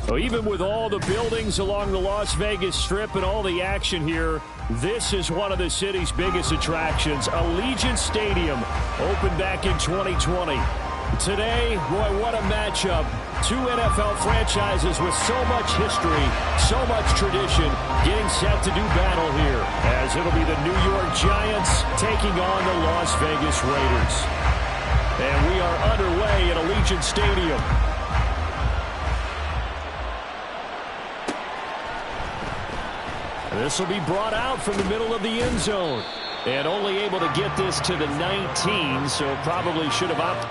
So even with all the buildings along the Las Vegas Strip and all the action here, this is one of the city's biggest attractions. Allegiant Stadium opened back in 2020. Today, boy, what a matchup. Two NFL franchises with so much history, so much tradition, getting set to do battle here, as it'll be the New York Giants taking on the Las Vegas Raiders. And we are underway at Allegiant Stadium. This will be brought out from the middle of the end zone. And only able to get this to the 19, so probably should have opted.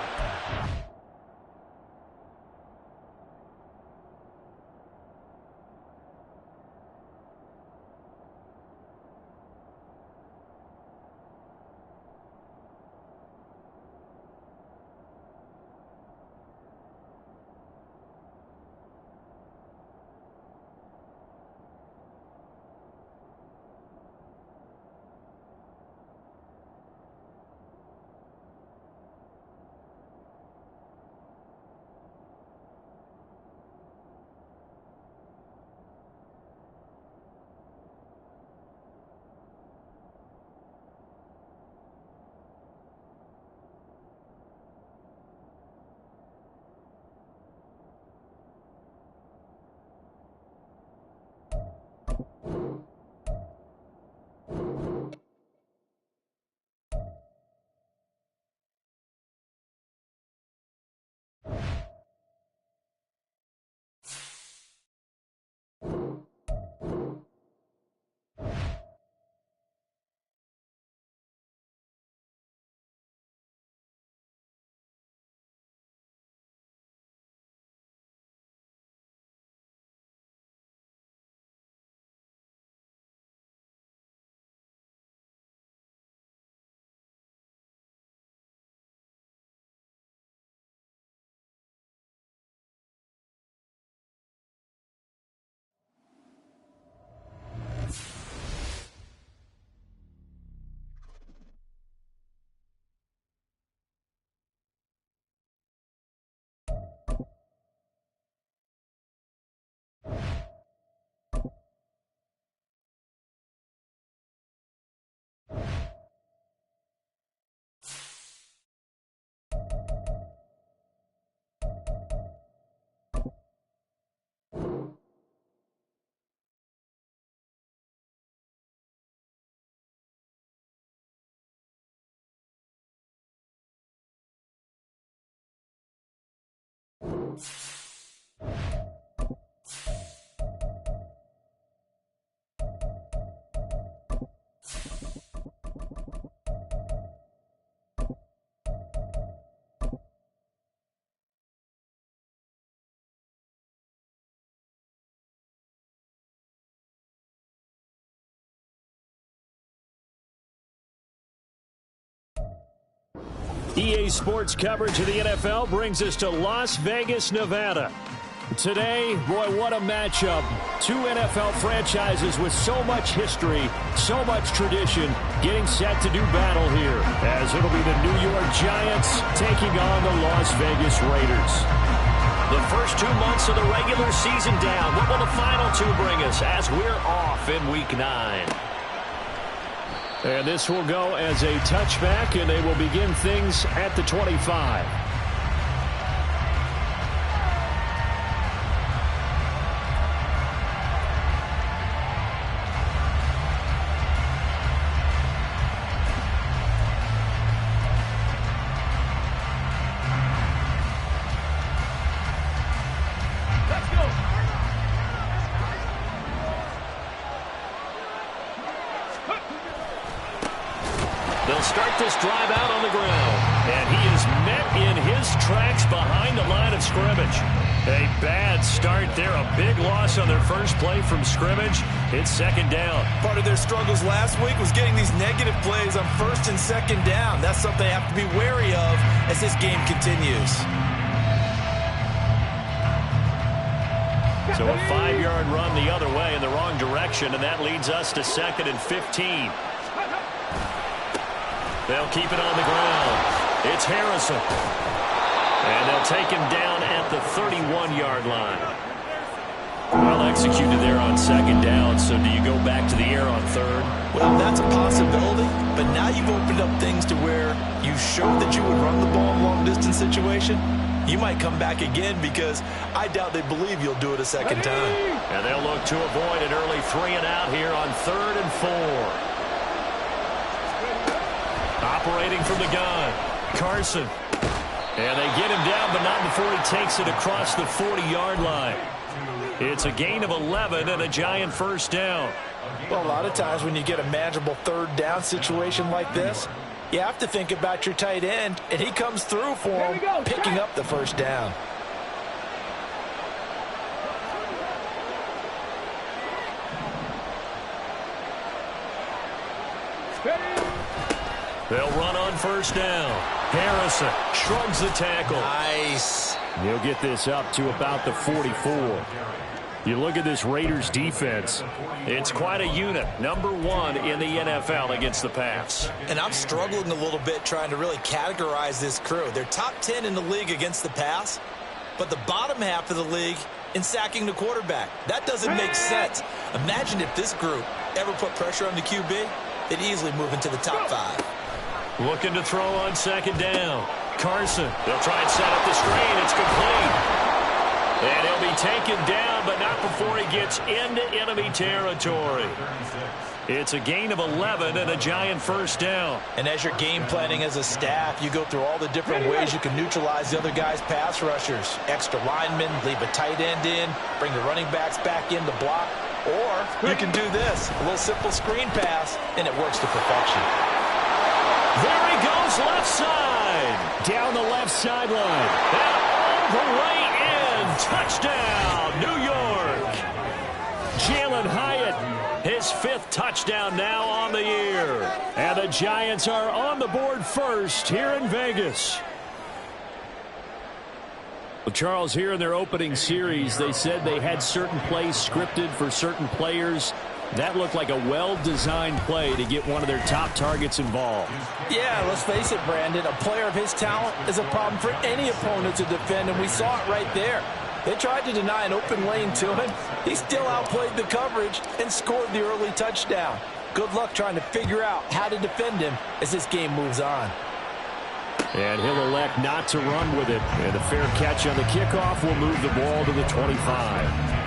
EA Sports coverage of the NFL brings us to Las Vegas, Nevada. Today, boy, what a matchup. Two NFL franchises with so much history, so much tradition, getting set to do battle here, as it'll be the New York Giants taking on the Las Vegas Raiders. The first 2 months of the regular season down. What will the final two bring us as we're off in Week 9? And this will go as a touchback, and they will begin things at the 25. They'll start this drive out on the ground. And he is met in his tracks behind the line of scrimmage. A bad start there. A big loss on their first play from scrimmage. It's second down. Part of their struggles last week was getting these negative plays on first and second down. That's something they have to be wary of as this game continues. So a 5-yard run the other way in the wrong direction, and that leads us to 2nd and 15. They'll keep it on the ground. It's Harrison. And they'll take him down at the 31-yard line. Well executed there on second down, so do you go back to the air on third? Well, that's a possibility, but now you've opened up things to where you showed that you would run the ball in a long-distance situation. You might come back again because I doubt they believe you'll do it a second time. And they'll look to avoid an early 3-and-out here on 3rd and 4. Operating from the gun, Carson. And they get him down, but not before he takes it across the 40-yard line. It's a gain of 11 and a Giant first down. Well, a lot of times when you get a manageable 3rd down situation like this, you have to think about your tight end, and he comes through for him, picking up the first down. They'll run on first down. Harrison shrugs the tackle. Nice. He'll get this up to about the 44. You look at this Raiders defense. It's quite a unit. Number 1 in the NFL against the pass. And I'm struggling a little bit trying to really categorize this crew. They're top 10 in the league against the pass, but the bottom half of the league in sacking the quarterback. That doesn't make sense. Imagine if this group ever put pressure on the QB, they'd easily move into the top 5. Looking to throw on second down. Carson. They'll try and set up the screen. It's complete. And he'll be taken down, but not before he gets into enemy territory. It's a gain of 11 and a Giant first down. And as you're game planning as a staff, you go through all the different ways you can neutralize the other guy's pass rushers. Extra linemen, leave a tight end in, bring the running backs back in to block. Or you can do this, a little simple screen pass, and it works to perfection. There he goes, left side. Down the left sideline. And all the way in. Touchdown, New York. Jalen Hyatt, his 5th touchdown now on the year. And the Giants are on the board first here in Vegas. Well, Charles, here in their opening series, they said they had certain plays scripted for certain players. That looked like a well-designed play to get one of their top targets involved. Yeah, let's face it, Brandon. A player of his talent is a problem for any opponent to defend, and we saw it right there. They tried to deny an open lane to him. He still outplayed the coverage and scored the early touchdown. Good luck trying to figure out how to defend him as this game moves on. And he'll elect not to run with it. And a fair catch on the kickoff will move the ball to the 25.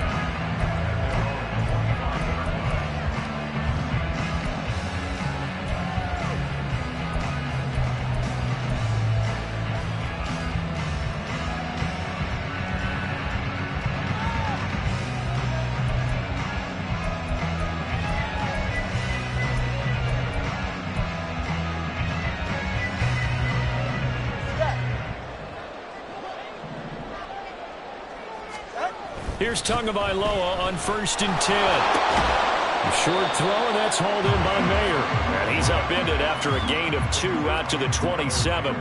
Here's Tagovailoa on 1st and 10. A short throw, and that's hauled in by Mayer. And he's upended after a gain of 2 out to the 27.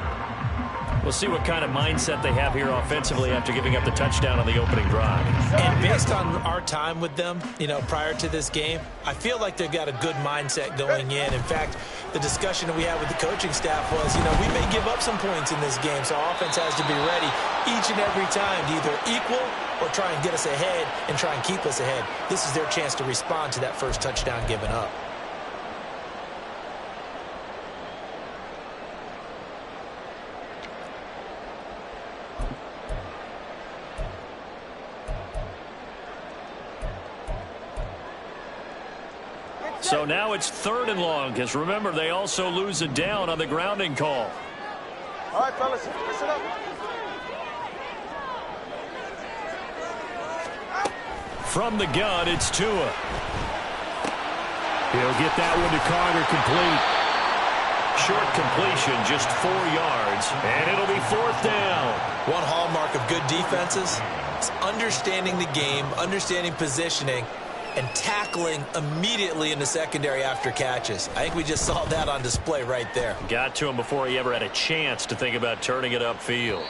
We'll see what kind of mindset they have here offensively after giving up the touchdown on the opening drive. And based on our time with them, prior to this game, I feel like they've got a good mindset going in. In fact, the discussion that we had with the coaching staff was, we may give up some points in this game, so our offense has to be ready each and every time to either equal or try and get us ahead and try and keep us ahead. This is their chance to respond to that first touchdown given up. So now it's 3rd and long, because remember, they also lose a down on the grounding call. All right, fellas, listen up. From the gun, it's Tua. He'll get that one to Carter complete. Short completion, just 4 yards, and it'll be 4th down. One hallmark of good defenses is understanding the game, understanding positioning, and tackling immediately in the secondary after catches. I think we just saw that on display right there. Got to him before he ever had a chance to think about turning it upfield.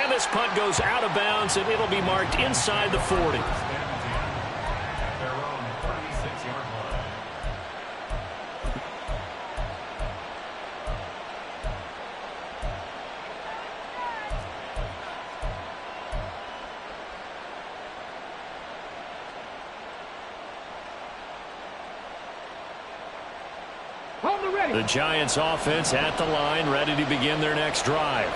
And this punt goes out of bounds, and it'll be marked inside the 40. The Giants offense at the line, ready to begin their next drive.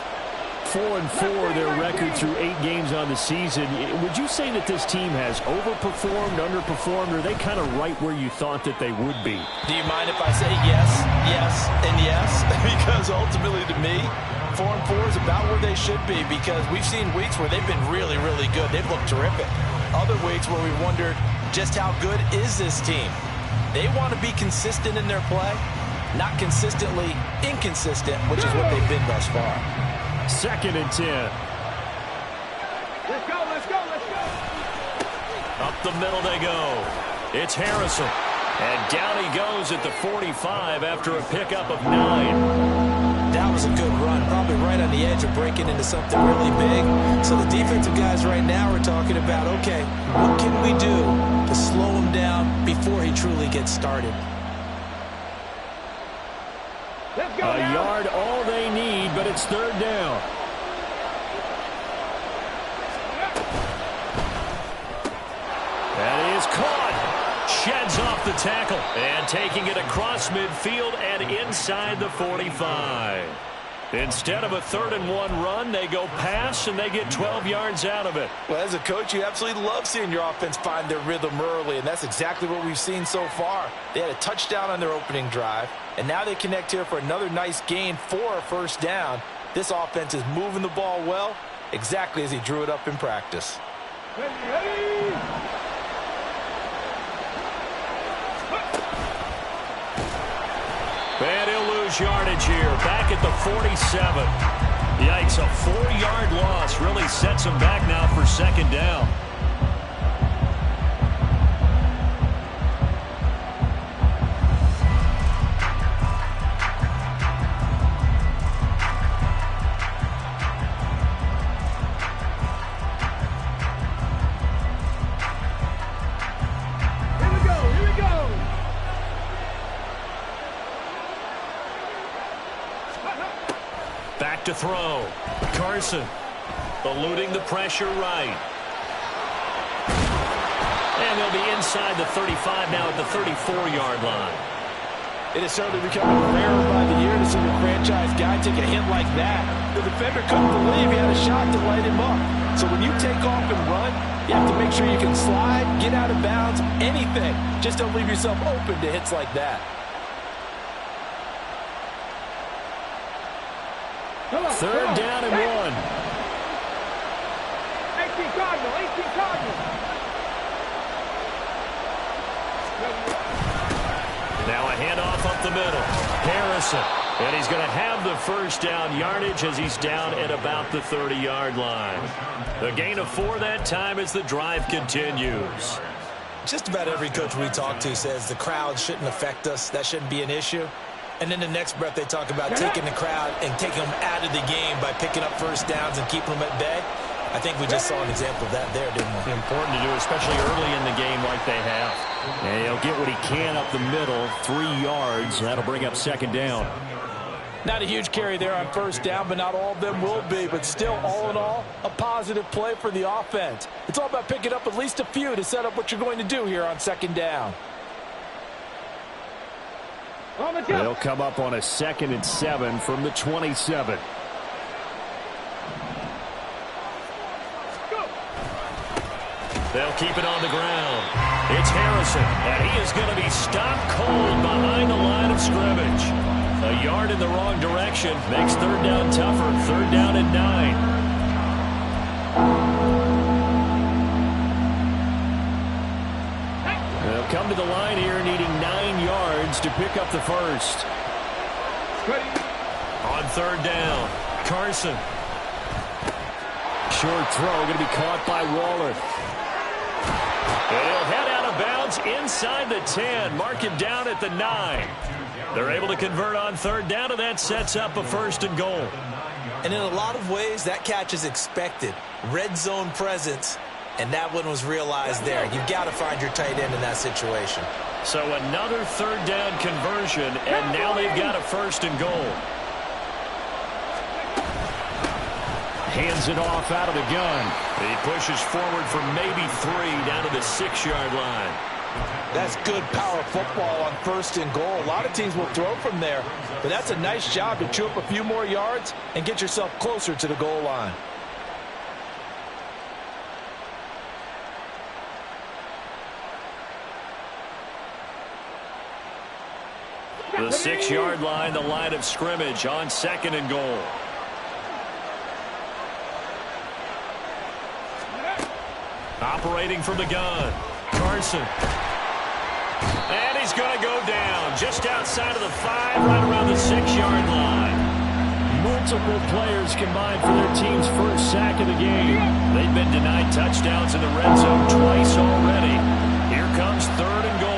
4-4 their record through 8 games on the season. Would you say that this team has overperformed, underperformed, or are they kind of right where you thought that they would be? Do you mind if I say yes, yes, and yes? Because ultimately to me, 4-4 is about where they should be, because we've seen weeks where they've been really, really good. They've looked terrific. Other weeks where we wondered just how good is this team. They want to be consistent in their play, not consistently inconsistent, which is what they've been thus far. 2nd and 10. Let's go, let's go, let's go. Up the middle they go. It's Harrison. And down he goes at the 45 after a pickup of 9. That was a good run, probably right on the edge of breaking into something really big. So the defensive guys right now are talking about, okay, what can we do to slow him down before he truly gets started? A yard all they need, but it's 3rd down. That is caught. Sheds off the tackle. And taking it across midfield and inside the 45. Instead of a 3rd and 1 run, they go pass, and they get 12 yards out of it. Well, as a coach, you absolutely love seeing your offense find their rhythm early, and that's exactly what we've seen so far. They had a touchdown on their opening drive, and now they connect here for another nice gain for a 1st down. This offense is moving the ball well, exactly as he drew it up in practice. And he'll lose yardage here, back at the 47. Yikes, a 4-yard loss really sets him back now for 2nd down. Back to throw. Carson eluding the pressure right. And they'll be inside the 35 now at the 34-yard line. It is certainly becoming rarer by the year to see a franchise guy take a hit like that. The defender couldn't believe he had a shot to light him up. So when you take off and run, you have to make sure you can slide, get out of bounds, anything. Just don't leave yourself open to hits like that. 3rd down and 1. 18 Cardinal, 18 Cardinal. Now a handoff up the middle. Harrison. And he's going to have the 1st down yardage as he's down at about the 30-yard line. The gain of 4 that time as the drive continues. Just about every coach we talk to says the crowd shouldn't affect us. That shouldn't be an issue. And in the next breath, they talk about taking the crowd and taking them out of the game by picking up 1st downs and keeping them at bay. I think we just saw an example of that there, didn't we? Important to do, especially early in the game like they have. And he'll get what he can up the middle, 3 yards. That'll bring up 2nd down. Not a huge carry there on 1st down, but not all of them will be. But still, all in all, a positive play for the offense. It's all about picking up at least a few to set up what you're going to do here on 2nd down. They'll come up on a 2nd and 7 from the 27. They'll keep it on the ground. It's Harrison, and he is going to be stopped cold behind the line of scrimmage. A yard in the wrong direction makes 3rd down tougher. 3rd down and 9. They'll come to the line here needing 9 yards to pick up the 1st. On 3rd down, Carson. Short throw going to be caught by Waller. And he'll head out of bounds inside the 10. Mark him down at the 9. They're able to convert on 3rd down, and that sets up a 1st and goal. And in a lot of ways, that catch is expected. Red zone presence. And that one was realized there. You've got to find your tight end in that situation. So another 3rd down conversion, and now they've got a 1st and goal. Hands it off out of the gun. He pushes forward for maybe 3 down to the 6-yard line. That's good power football on 1st and goal. A lot of teams will throw from there, but that's a nice job to chew up a few more yards and get yourself closer to the goal line. The 6-yard line, the line of scrimmage on 2nd and goal. Operating from the gun, Carson. And he's going to go down just outside of the 5, right around the 6-yard line. Multiple players combined for their team's first sack of the game. They've been denied touchdowns in the red zone twice already. Here comes 3rd and goal.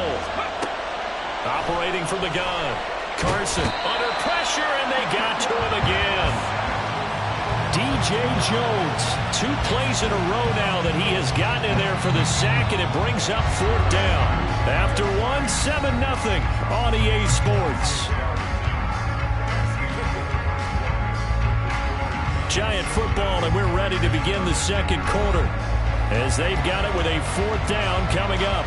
Operating from the gun, Carson under pressure, and they got to him again. DJ Jones, 2 plays in a row now that he has gotten in there for the sack, and it brings up 4th down. After 7-0 on EA Sports. Giant football, and we're ready to begin the 2nd quarter as they've got it with a 4th down coming up.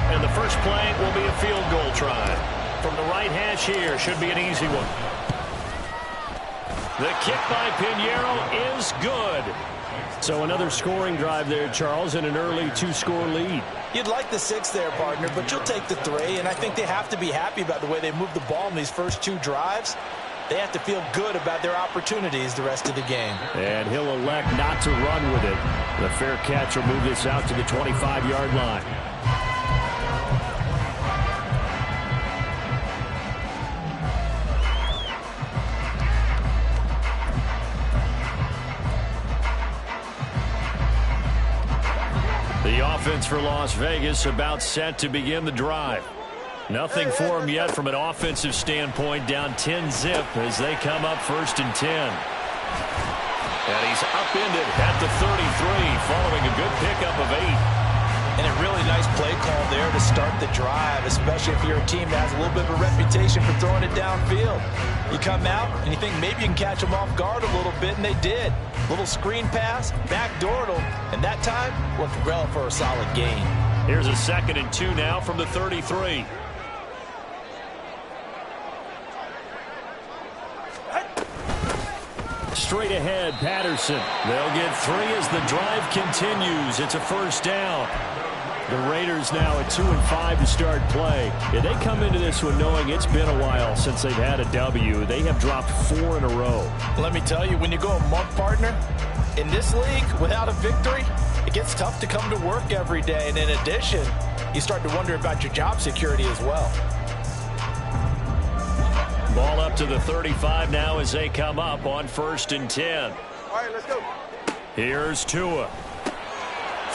And the first play will be a field goal try. From the right hash here, should be an easy one. The kick by Pinheiro is good. So another scoring drive there, Charles, and an early 2-score lead. You'd like the 6 there, partner, but you'll take the 3, and I think they have to be happy about the way they moved the ball in these first 2 drives. They have to feel good about their opportunities the rest of the game. And he'll elect not to run with it. The fair catch will move this out to the 25-yard line. The offense for Las Vegas about set to begin the drive. Nothing for them yet from an offensive standpoint, down 10-zip as they come up 1st and 10. And he's upended at the 33 following a good pickup of 8. And a really nice play call there to start the drive, especially if you're a team that has a little bit of a reputation for throwing it downfield. You come out and you think maybe you can catch them off guard a little bit, and they did. Little screen pass, backdoored them, and that time worked well for a solid gain. Here's a 2nd and 2 now from the 33. Straight ahead, Patterson. They'll get 3 as the drive continues. It's a 1st down. The Raiders now at 2-5 to start play. Yeah, they come into this one knowing it's been a while since they've had a W. They have dropped 4 in a row. Let me tell you, when you go a month, partner, in this league without a victory, it gets tough to come to work every day. And in addition, you start to wonder about your job security as well. Ball up to the 35 now as they come up on 1st and 10. All right, let's go. Here's Tua.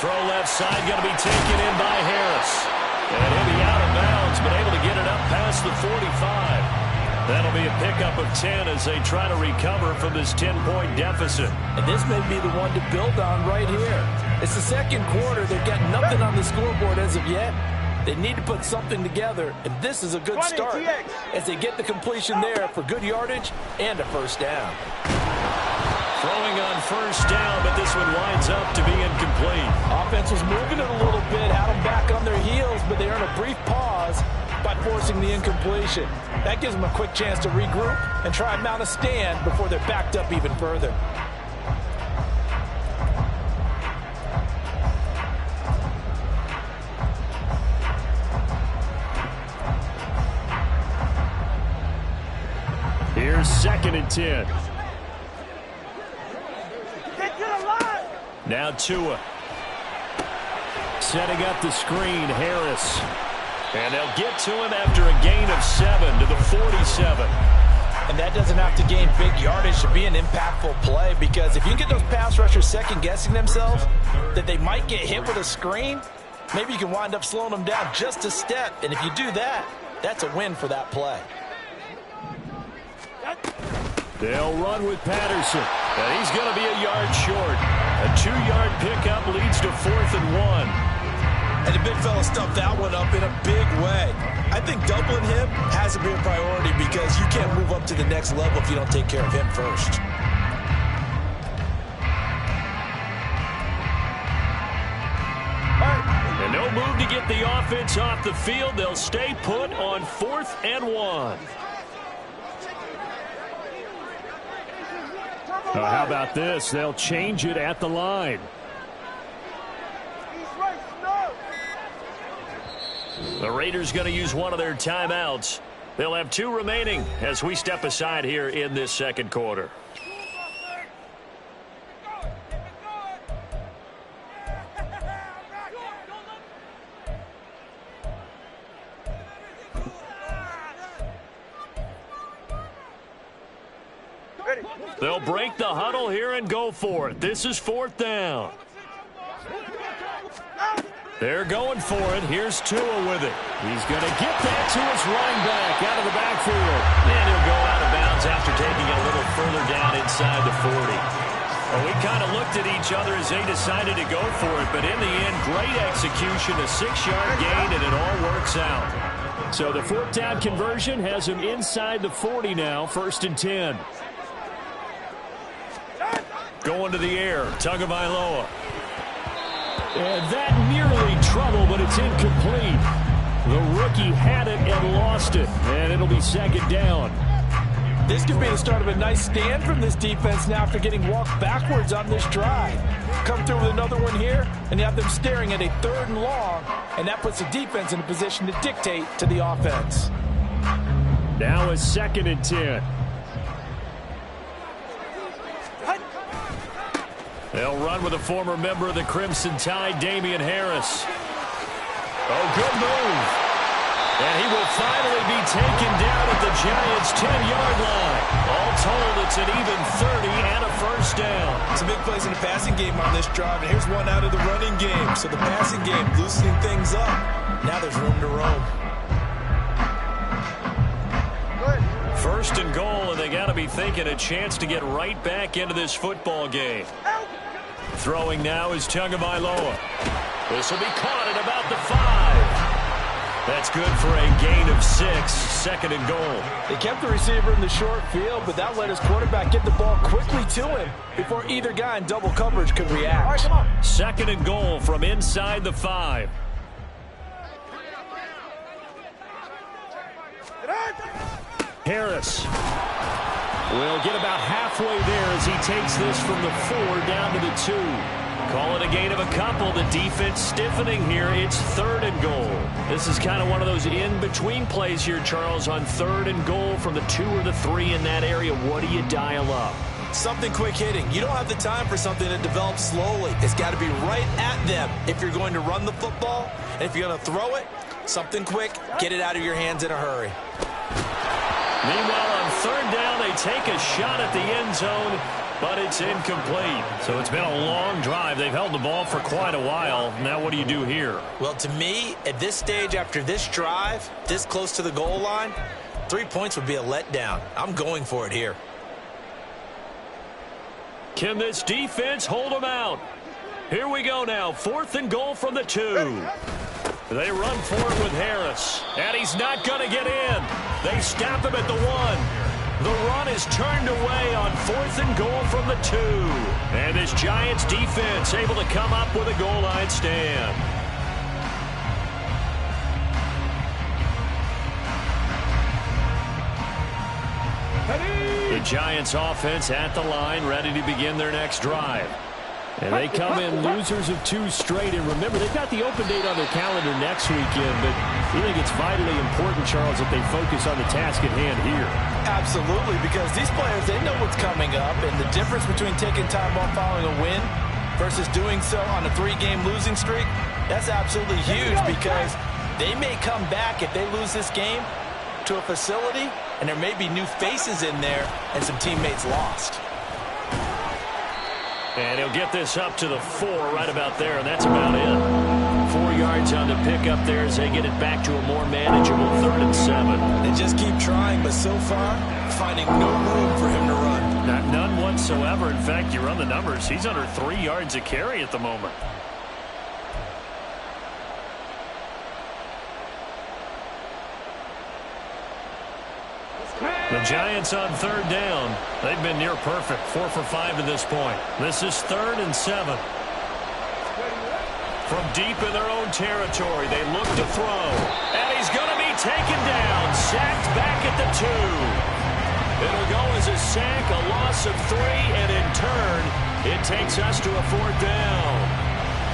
Throw left side, going to be taken in by Harris. And he'll be out of bounds, but able to get it up past the 45. That'll be a pickup of 10 as they try to recover from this 10-point deficit. And this may be the one to build on right here. It's the 2nd quarter. They've got nothing on the scoreboard as of yet. They need to put something together, and this is a good start as they get the completion there for good yardage and a 1st down. Throwing on 1st down, but this one winds up to be incomplete. Offense was moving it a little bit, had them back on their heels, but they earn a brief pause by forcing the incompletion. That gives them a quick chance to regroup and try and mount a stand before they're backed up even further. Here's 2nd and 10. Get to the line. Now Tua. Setting up the screen, Harris. And they'll get to him after a gain of 7 to the 47. And that doesn't have to gain big yardage to be an impactful play, because if you get those pass rushers second-guessing themselves that they might get hit with a screen, maybe you can wind up slowing them down just a step. And if you do that, that's a win for that play. They'll run with Patterson, and he's going to be a yard short. A 2-yard pickup leads to 4th and 1. And the big fella stuffed that one up in a big way. I think doubling him has to be a priority, because you can't move up to the next level if you don't take care of him first. get the offense off the field. They'll stay put on 4th and 1. How about this? They'll change it at the line. The Raiders going to use one of their timeouts. They'll have 2 remaining as we step aside here in this second quarter. They'll break the huddle here and go for it. This is 4th down. They're going for it. Here's Tua with it. He's going to get that to his running back out of the backfield. And he'll go out of bounds after taking it a little further down inside the 40. Well, we kind of looked at each other as they decided to go for it. But in the end, great execution, a 6-yard gain, and it all works out. So the 4th down conversion has him inside the 40 now, 1st and 10. Going to the air, Tagovailoa. And that nearly trouble, but it's incomplete. The rookie had it and lost it, and it'll be 2nd down. This could be the start of a nice stand from this defense now after getting walked backwards on this drive. Come through with another one here, and you have them staring at a 3rd and long, and that puts the defense in a position to dictate to the offense. Now it's 2nd and 10. They'll run with a former member of the Crimson Tide, Damian Harris. Oh, good move. And he will finally be taken down at the Giants' 10-yard line. All told, it's an even 30 and a 1st down. Some big plays in the passing game on this drive, and here's one out of the running game. So the passing game loosening things up. Now there's room to roam. 1st and goal, and they got to be thinking a chance to get right back into this football game. Throwing now is Tagovailoa. This will be caught at about the 5. That's good for a gain of 6, 2nd and goal. They kept the receiver in the short field, but that let his quarterback get the ball quickly to him before either guy in double coverage could react. All right, come on. 2nd and goal from inside the 5. Harris will get about halfway there as he takes this from the 4 down to the 2. Call it a gain of a couple. The defense stiffening here. It's 3rd and goal. This is kind of one of those in-between plays here, Charles, on 3rd and goal from the 2 or the 3 in that area. What do you dial up? Something quick hitting. You don't have the time for something that develops slowly. It's got to be right at them if you're going to run the football. And if you're going to throw it, something quick, get it out of your hands in a hurry. Meanwhile, on 3rd down, they take a shot at the end zone, but it's incomplete. So it's been a long drive. They've held the ball for quite a while. Now what do you do here? Well, to me, at this stage after this drive, this close to the goal line, 3 points would be a letdown. I'm going for it here. Can this defense hold them out? Here we go now. 4th and goal from the 2. They run for it with Harris, and he's not going to get in. They stop him at the 1. The run is turned away on 4th and goal from the 2. And this Giants defense able to come up with a goal line stand. The Giants offense at the line, ready to begin their next drive. And they come in losers of 2 straight. And remember, they've got the open date on their calendar next weekend. But we think it's vitally important, Charles, that they focus on the task at hand here. Absolutely, because these players, they know what's coming up. And the difference between taking time off following a win versus doing so on a 3-game losing streak, that's absolutely huge because they may come back if they lose this game to a facility, and there may be new faces in there and some teammates lost. And he'll get this up to the 4 right about there, and that's about it. 4 yards on the pickup there as they get it back to a more manageable 3rd and 7. They just keep trying, but so far, finding no room for him to run. None whatsoever. In fact, you run the numbers. He's under 3 yards a carry at the moment. The Giants on 3rd down. They've been near perfect. 4 for 5 to this point. This is 3rd and 7. From deep in their own territory, they look to throw. And he's going to be taken down. Sacked back at the 2. It'll go as a sack, a loss of 3, and in turn, it takes us to a 4th down.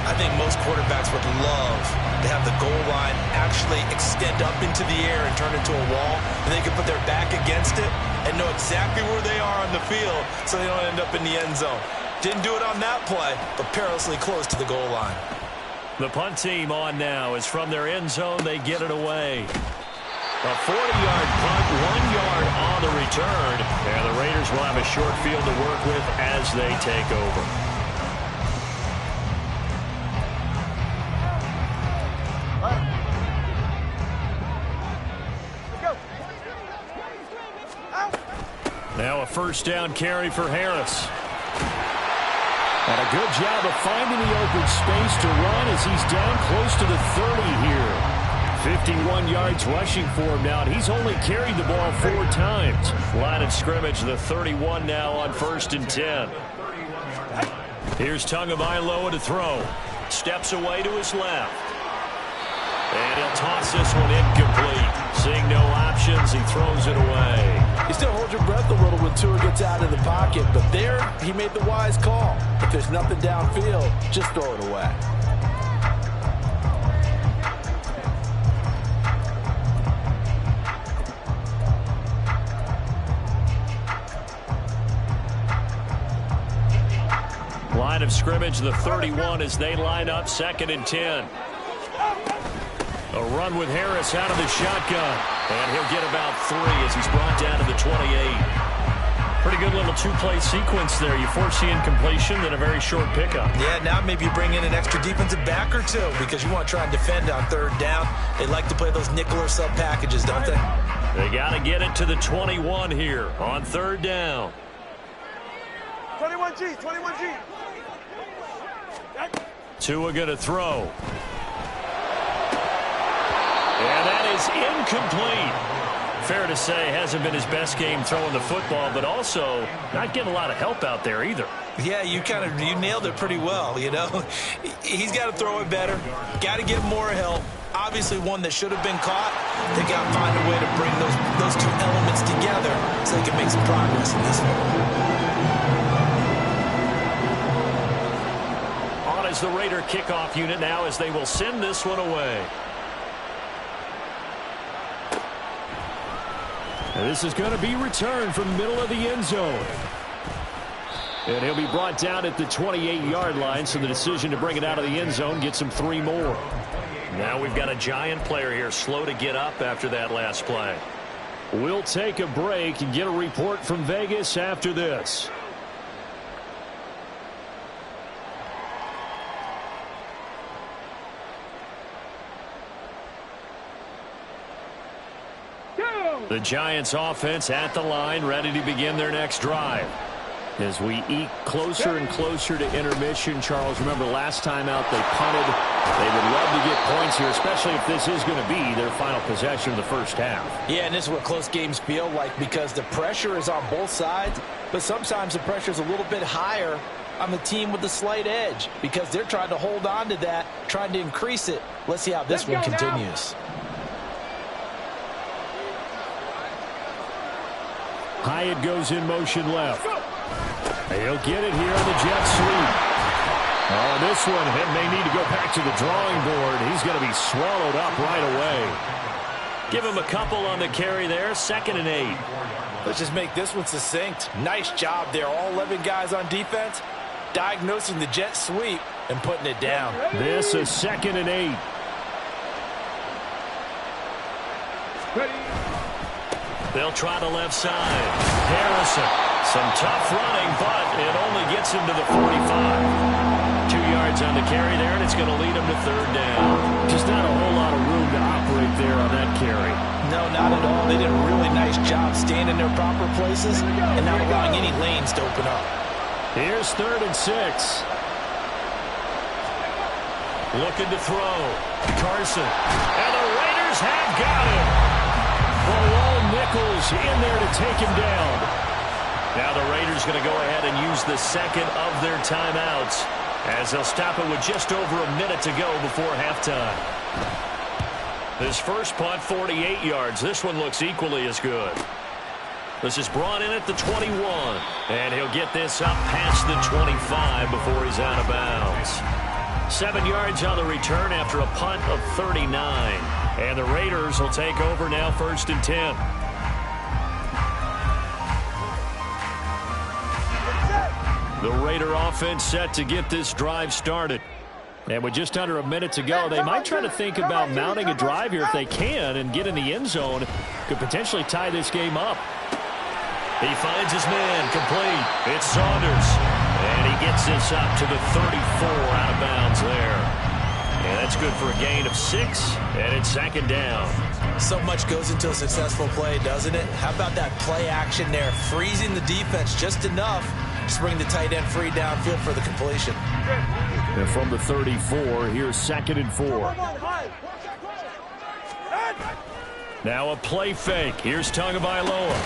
I think most quarterbacks would love to have the goal line actually extend up into the air and turn into a wall, and they can put their back against it and know exactly where they are on the field so they don't end up in the end zone. Didn't do it on that play, but perilously close to the goal line. The punt team on now is from their end zone. They get it away. A 40-yard punt, 1 yard on the return. And the Raiders will have a short field to work with as they take over. Now a 1st down carry for Harris. And a good job of finding the open space to run as he's down close to the 30 here. 51 yards rushing for him now. He's only carried the ball 4 times. Line of scrimmage, the 31 now on 1st and 10. Here's Tagovailoa to throw. Steps away to his left. And he'll toss this one incomplete. Seeing no options, he throws it away. You still hold your breath a little when Tua gets out of the pocket, but there he made the wise call. If there's nothing downfield, just throw it away. Line of scrimmage, the 31 as they line up 2nd and 10. A run with Harris out of the shotgun. And he'll get about 3 as he's brought down to the 28. Pretty good little 2-play sequence there. You force the incompletion, then a very short pickup. Yeah, now maybe you bring in an extra defensive back or 2 because you want to try and defend on 3rd down. They like to play those nickel or sub packages, don't they? They got to get it to the 21 here on 3rd down. 21G, 21G. Tua going to throw. And that is incomplete. Fair to say, hasn't been his best game throwing the football, but also not getting a lot of help out there either. Yeah, you nailed it pretty well, you know. He's got to throw it better. Got to get more help. Obviously one that should have been caught. They got to find a way to bring those 2 elements together so they can make some progress in this one. On is the Raider kickoff unit now as they will send this one away. And this is going to be returned from the middle of the end zone. And he'll be brought down at the 28-yard line, so the decision to bring it out of the end zone gets him 3 more. Now we've got a Giant player here slow to get up after that last play. We'll take a break and get a report from Vegas after this. The Giants offense at the line, ready to begin their next drive. As we eke closer and closer to intermission, Charles, remember last time out they punted. They would love to get points here, especially if this is going to be their final possession of the first half. Yeah, and this is what close games feel like because the pressure is on both sides, but sometimes the pressure is a little bit higher on the team with the slight edge because they're trying to hold on to that, trying to increase it. Let's see how this one continues. Hyatt goes in motion left. He'll get it here on the jet sweep. Oh, this one may need to go back to the drawing board. He's going to be swallowed up right away. Give him a couple on the carry there. 2nd and 8. Let's just make this one succinct. Nice job there. All 11 guys on defense diagnosing the jet sweep and putting it down. This is 2nd and 8. They'll try the left side. Harrison. Some tough running, but it only gets him to the 45. 2 yards on the carry there, and it's going to lead him to 3rd down. Just not a whole lot of room to operate there on that carry. No, not at all. They did a really nice job staying in their proper places and not allowing any lanes to open up. Here's 3rd and 6. Looking to throw. Carson. And the Raiders have got him. Bilal Nichols in there to take him down. Now the Raiders going to go ahead and use the 2nd of their timeouts. as they'll stop it with just over a minute to go before halftime. This first punt, 48 yards. This one looks equally as good. This is brought in at the 21, and he'll get this up past the 25 before he's out of bounds. 7 yards on the return after a punt of 39. And the Raiders will take over now, 1st and 10. The Raider offense set to get this drive started. And with just under a minute to go, they might try to think about mounting a drive here if they can and get in the end zone. Could potentially tie this game up. He finds his man complete. It's Saunders. And he gets this up to the 34 out of bounds there. And that's good for a gain of 6. And it's 2nd down. So much goes into a successful play, doesn't it? How about that play action there? Freezing the defense just enough to bring the tight end free downfield for the completion. And from the 34, here's 2nd and 4. Now a play fake. Here's Tagovailoa.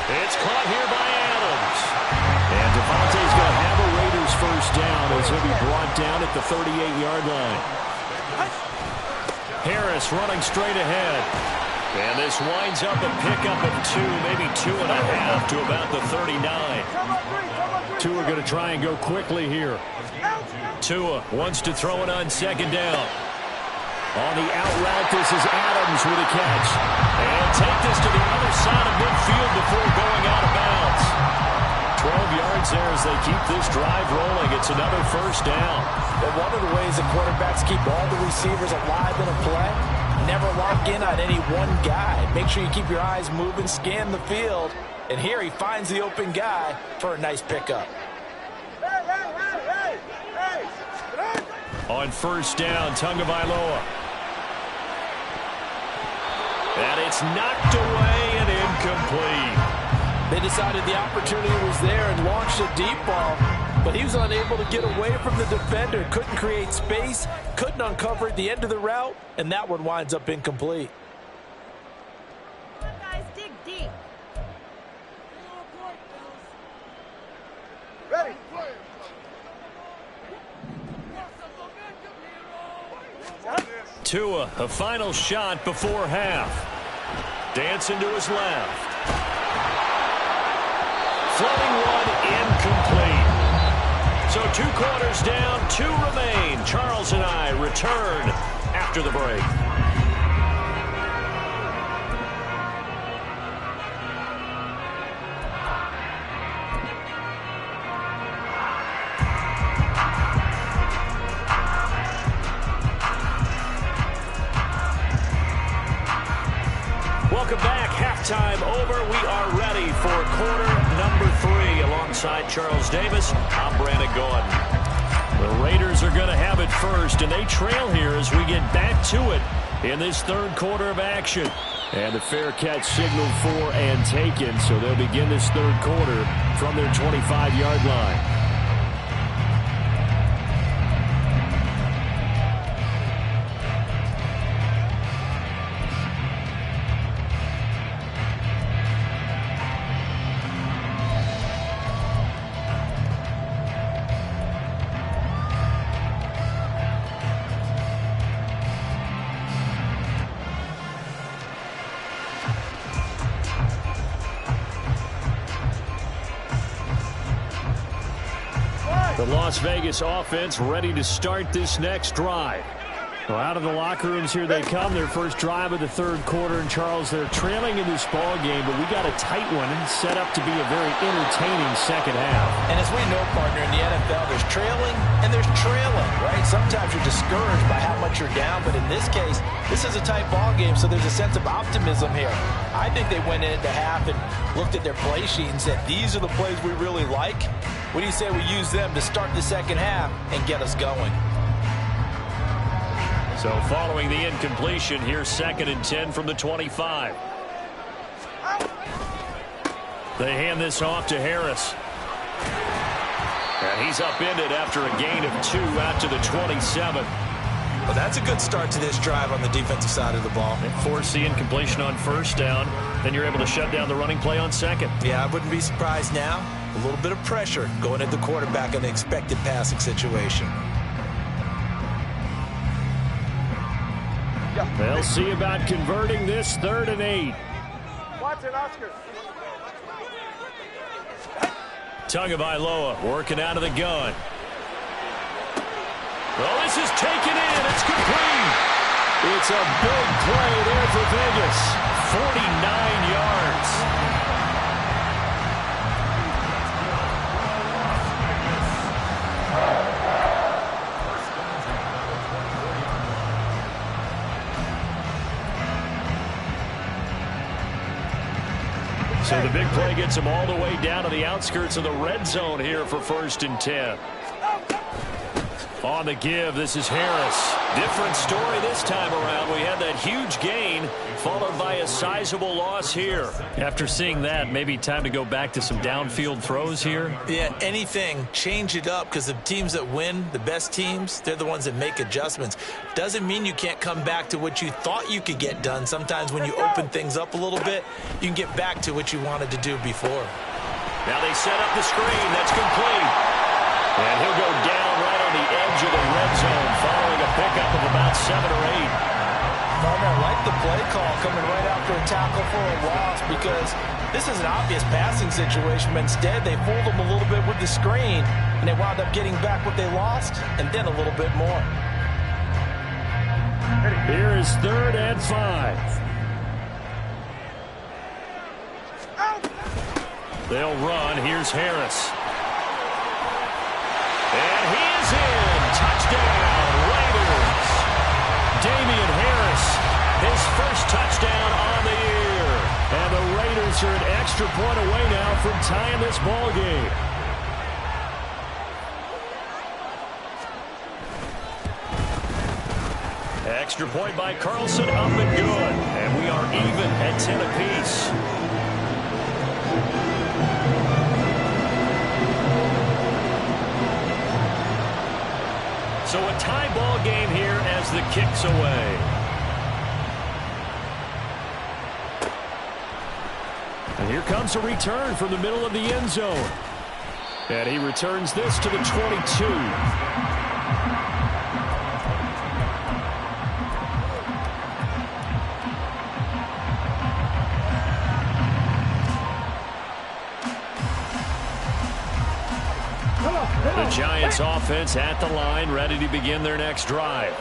It's caught here by Adams. And Devontae's going to have a Raiders first down as he'll be brought down at the 38-yard line. Harris running straight ahead. And this winds up a pickup of 2, maybe 2.5 to about the 39. Tua going to try and go quickly here. Tua wants to throw it on 2nd down. On the out route, this is Adams with a catch. And take this to the other side of midfield before going out of bounds. 12 yards there as they keep this drive rolling. It's another first down. But one of the ways that quarterbacks keep all the receivers alive in a play, never lock in on any one guy. Make sure you keep your eyes moving, scan the field. And here he finds the open guy for a nice pickup. On first down, Tagovailoa. And it's knocked away and incomplete. They decided the opportunity was there and launched a deep ball, but he was unable to get away from the defender. Couldn't create space, couldn't uncover at the end of the route, and that one winds up incomplete. Guys, dig deep. Ready. Tua, a final shot before half. Dancing to his left. Floating one, incomplete. So 2 quarters down, 2 remain. Charles and I return after the break. Welcome back. Halftime over. We are ready for quarter number 3. Alongside Charles Davis, I'm Brandon Gaudin. The Raiders are going to have it first, and they trail here as we get back to it in this 3rd quarter of action. And the fair catch signaled for and taken, so they'll begin this 3rd quarter from their 25-yard line. The Las Vegas offense ready to start this next drive. Well, out of the locker rooms here they come. Their first drive of the 3rd quarter. And Charles, they're trailing in this ball game, but we got a tight one set up to be a very entertaining second half. And as we know, partner, in the NFL, there's trailing and there's trailing, right? Sometimes you're discouraged by how much you're down, but in this case, this is a tight ball game, so there's a sense of optimism here. I think they went into half and looked at their play sheet and said, these are the plays we really like. What do you say we use them to start the second half and get us going? So following the incompletion, here's 2nd and 10 from the 25. They hand this off to Harris. And he's upended after a gain of 2 out to the 27. Well, that's a good start to this drive on the defensive side of the ball. And force the incompletion on first down. Then you're able to shut down the running play on 2nd. Yeah, I wouldn't be surprised now. A little bit of pressure going at the quarterback in an expected passing situation. They'll see about converting this 3rd and 8. Watson, Oscar. Tagovailoa working out of the gun. Well, this is taken in. It's complete. It's a big play there for Vegas. 49 yards. So the big play gets him all the way down to the outskirts of the red zone here for 1st and 10. On the give, this is Harris. Different story this time around. We had that huge gain followed by a sizable loss here. After seeing that, maybe time to go back to some downfield throws here. Yeah, anything, change it up, because the teams that win, the best teams, they're the ones that make adjustments. Doesn't mean you can't come back to what you thought you could get done. Sometimes when you open things up a little bit, you can get back to what you wanted to do before. Now they set up the screen. That's complete. And he'll go down right on the edge of the red zone following a pickup of about 7 or 8. I like the play call coming right after a tackle for a loss, because this is an obvious passing situation, but instead they fooled them a little bit with the screen, and they wound up getting back what they lost and then a little bit more. Here is 3rd and 5. They'll run. Here's Harris. And he is in. Touchdown, Raiders. Damian Harris, his first touchdown on the year. And the Raiders are an extra point away now from tying this ball game. Extra point by Carlson, up and good. And we are even at 10 apiece. So a tie ball game here as the kick's away. And here comes a return from the middle of the end zone. And he returns this to the 22. The Giants offense at the line, ready to begin their next drive.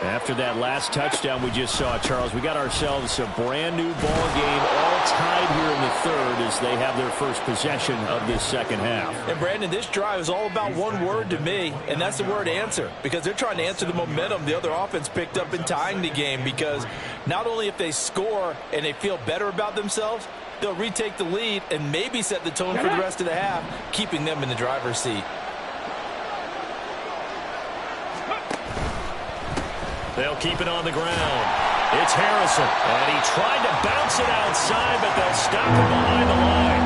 After that last touchdown we just saw, Charles, we got ourselves a brand new ball game, all tied here in the 3rd as they have their first possession of this 2nd half. And Brandon, this drive is all about one word to me, and that's the word answer, because they're trying to answer the momentum the other offense picked up in tying the game, because not only if they score and they feel better about themselves, they'll retake the lead and maybe set the tone for the rest of the half, keeping them in the driver's seat. They'll keep it on the ground. It's Harrison. And he tried to bounce it outside, but they'll stop him behind the line.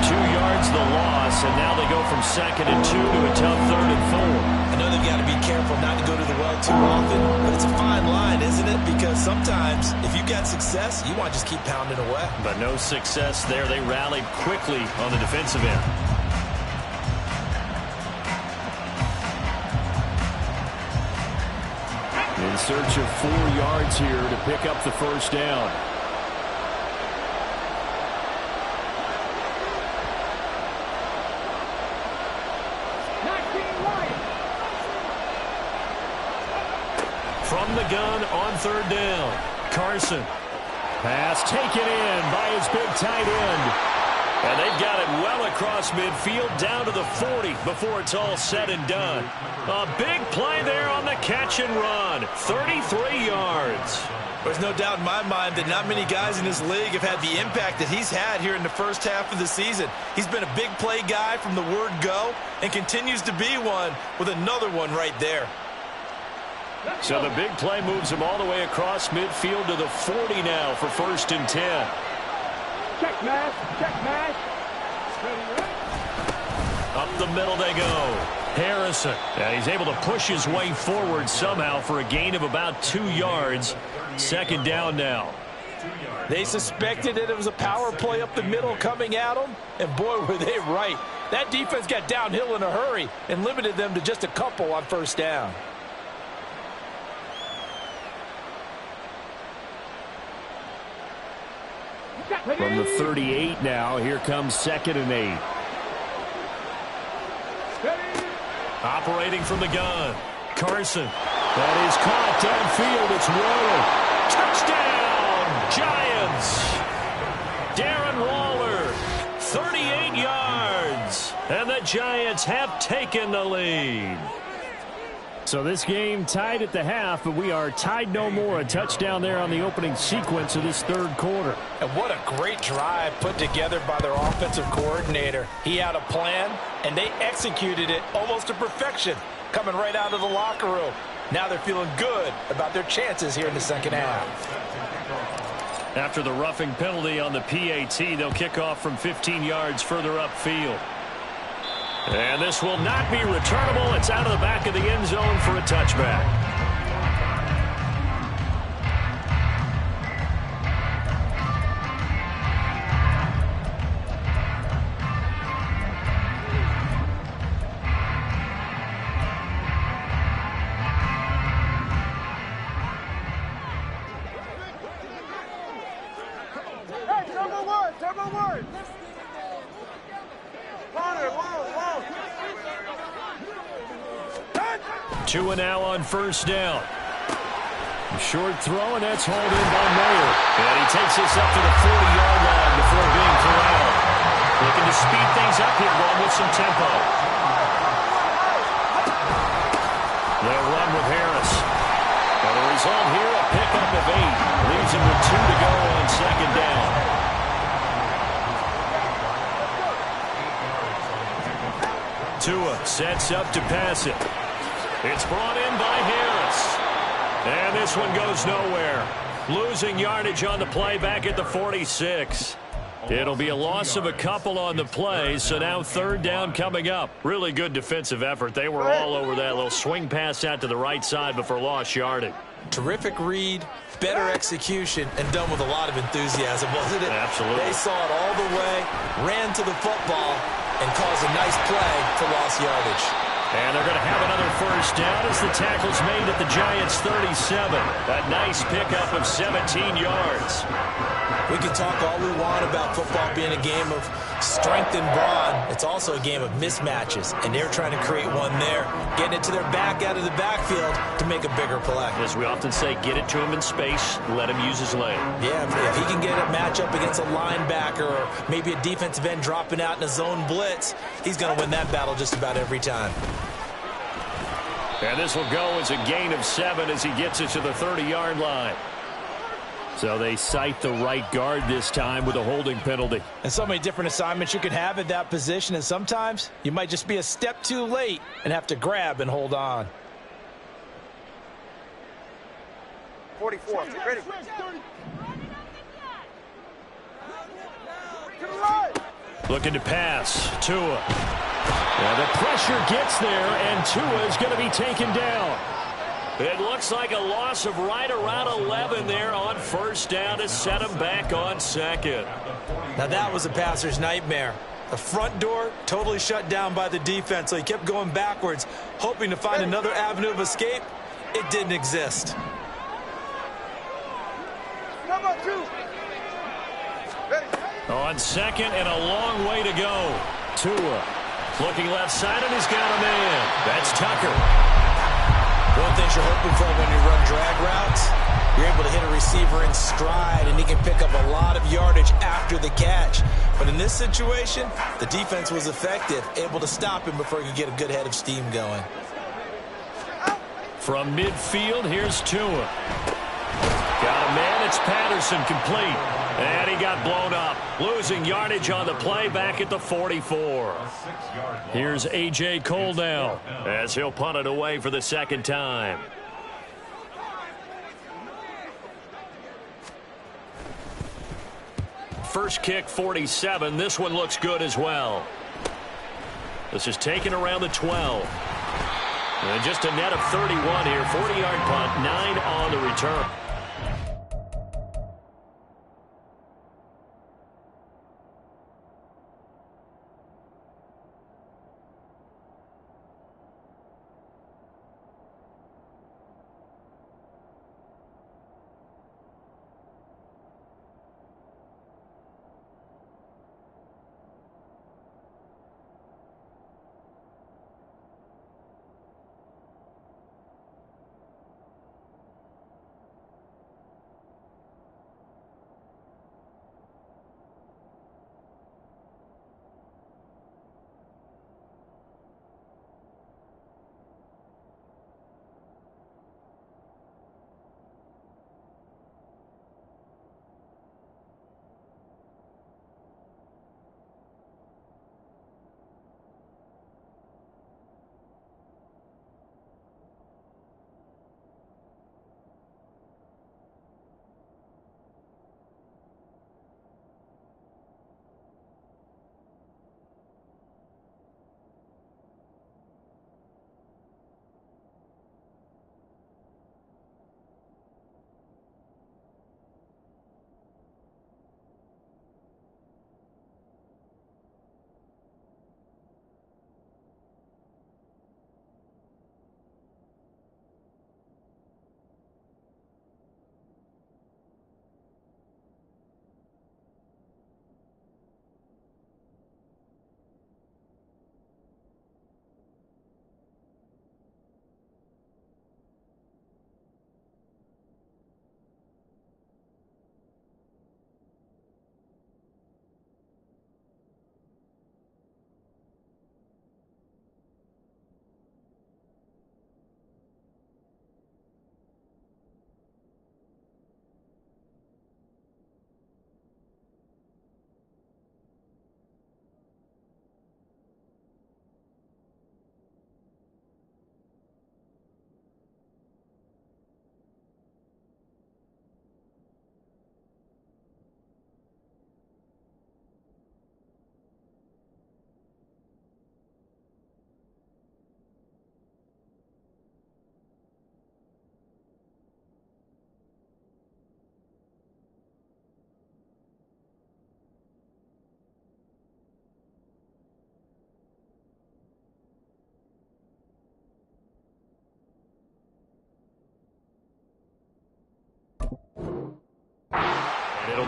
2 yards the loss, and now they go from 2nd and 2 to a tough 3rd and 4. I know they've got to be careful not to go to the well too often, but it's a fine line, isn't it? Because sometimes if you got success, you want to just keep pounding away. But no success there. They rallied quickly on the defensive end. In search of 4 yards here to pick up the first down. From the gun on 3rd down. Carson. Pass taken in by his big tight end. And they've got it well across midfield down to the 40 before it's all said and done. A big play there on the catch and run. 33 yards. There's no doubt in my mind that not many guys in this league have had the impact that he's had here in the first half of the season. He's been a big play guy from the word go and continues to be one with another one right there. So the big play moves him all the way across midfield to the 40 now for 1st and 10. Check mash, check mash. Up the middle they go. Harrison. And he's able to push his way forward somehow for a gain of about 2 yards. 2nd down now. They suspected that it was a power play up the middle coming at them, and boy, were they right. That defense got downhill in a hurry and limited them to just a couple on first down. From the 38 now, here comes 2nd and 8. Operating from the gun, Carson. That is caught downfield. It's Waller. Touchdown, Giants. Darren Waller, 38 yards. And the Giants have taken the lead. So this game tied at the half, but we are tied no more. A touchdown there on the opening sequence of this third quarter. And what a great drive put together by their offensive coordinator. He had a plan, and they executed it almost to perfection, coming right out of the locker room. Now they're feeling good about their chances here in the second half. After the roughing penalty on the PAT, they'll kick off from 15 yards further upfield. And this will not be returnable. It's out of the back of the end zone for a touchback. Tua now on first down. Short throw, and that's hauled in by Mayer. And he takes this up to the 40-yard line before being corralled. Looking to speed things up here, going with some tempo. They'll run with Harris. And the result here, a pickup of 8. Leaves him with 2 to go on second down. Tua sets up to pass it. It's brought in by Harris. And this one goes nowhere. Losing yardage on the play back at the 46. It'll be a loss of a couple on the play, so now third down coming up. Really good defensive effort. They were all over that little swing pass out to the right side before lost yardage. Terrific read, better execution, and done with a lot of enthusiasm, wasn't it? Absolutely. They saw it all the way, ran to the football, and caused a nice play for lost yardage. And they're going to have another first down as the tackle's made at the Giants' 37. That nice pickup of 17 yards. We can talk all we want about football being a game of strength and brawn. It's also a game of mismatches, and they're trying to create one there, getting it to their back out of the backfield to make a bigger play. As we often say, get it to him in space, let him use his leg. Yeah, if he can get a matchup against a linebacker or maybe a defensive end dropping out in a zone blitz, he's going to win that battle just about every time. And this will go as a gain of 7 as he gets it to the 30-yard line. So they cite the right guard this time with a holding penalty. And so many different assignments you can have at that position, and sometimes you might just be a step too late and have to grab and hold on. 44, ready. To the right. Looking to pass. Tua. Well, the pressure gets there, and Tua is going to be taken down. It looks like a loss of right around 11 there on first down to set him back on second. Now that was a passer's nightmare. The front door totally shut down by the defense, so he kept going backwards, hoping to find another avenue of escape. It didn't exist. Number 2. Ready. On second and a long way to go. Tua looking left side, and he's got a man. That's Tucker. One thing you're hoping for when you run drag routes, you're able to hit a receiver in stride, and he can pick up a lot of yardage after the catch. But in this situation, the defense was effective, able to stop him before he could get a good head of steam going. From midfield, here's Tua. Got a man, it's Patterson, complete. And he got blown up. Losing yardage on the play back at the 44. Here's A.J. Cole now as he'll punt it away for the second time. First kick, 47. This one looks good as well. This is taken around the 12. And just a net of 31 here. 40-yard punt, 9 on the return.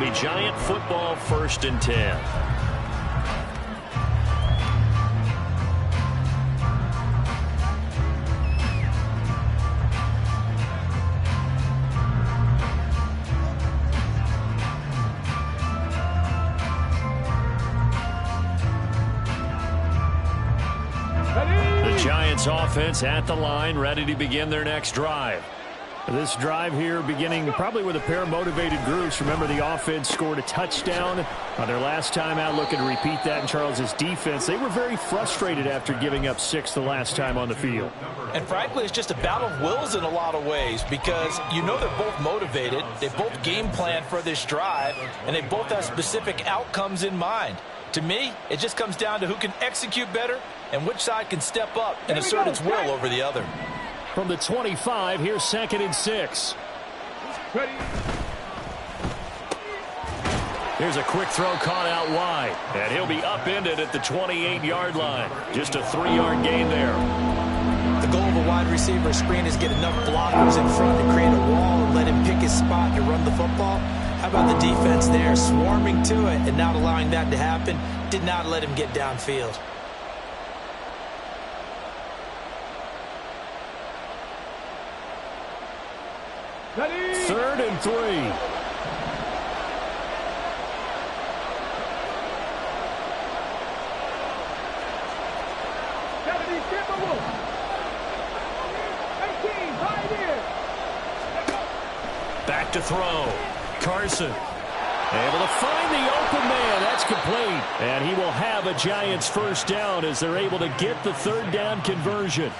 be Giant football 1st and 10. Giants offense at the line, ready to begin their next drive. This drive here beginning probably with a pair of motivated groups. Remember, the offense scored a touchdown on their last time out, looking to repeat that in Charles's defense. They were very frustrated after giving up 6 the last time on the field. And frankly, it's just a battle of wills in a lot of ways because you know they're both motivated. They both game plan for this drive, and they both have specific outcomes in mind. To me, it just comes down to who can execute better and which side can step up and assert its will over the other. From the 25, here's 2nd and 6. Here's a quick throw caught out wide, and he'll be upended at the 28-yard line. Just a 3-yard gain there. The goal of a wide receiver screen is get enough blockers in front to create a wall and let him pick his spot to run the football. How about the defense there, swarming to it and not allowing that to happen? Did not let him get downfield. Third and 3. Back to throw. Carson able to find the open man. That's complete. And he will have a Giants first down as they're able to get the 3rd down conversion.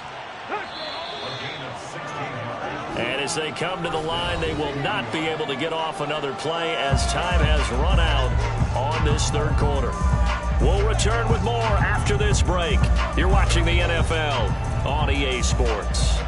And as they come to the line, they will not be able to get off another play as time has run out on this 3rd quarter. We'll return with more after this break. You're watching the NFL on EA Sports.